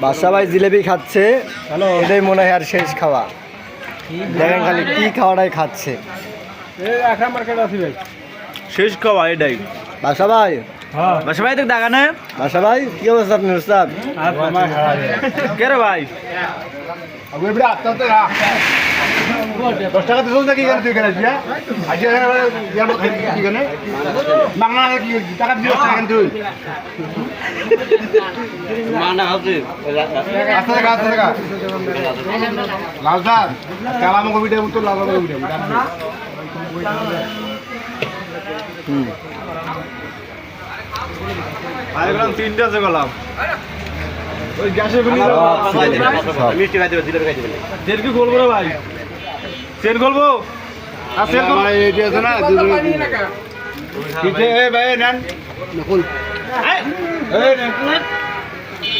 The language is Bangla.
বাসা ভাই জিলেবি খাচ্ছে, এটাই মনে হয় আর শেষ খাওয়া। দেখেন খালি কি খাওয়াটাই খাচ্ছে। শেষ খাওয়া এটাই। বাসা ভাই, বাসা ভাই তো দেখা না। বাসা ভাই কি অবস্থা আপনার উস্তাদ? কে রে ভাই? 10 টাকা দিল নাকি এখানে তুই এখানে দিয়া আজকে ইয়ার মত খাই কি এখানে মাংনা কি টাকা দিও এখানে তুই মানা হবে আস্তে টাকা লালদার কালাম কবিটা তো লাল কবিটা আইগলাম তিনটা আছে গলাম। ওই গ্যাসে গুলি মিষ্টি খাইতে হবে, জিলেবি খাইতে হবে। তেল কি করবো রে ভাই? তেল করবো? আর তেল করবো? এই যে আছে না পিছে এ ভাই নেন নকুল এই নেন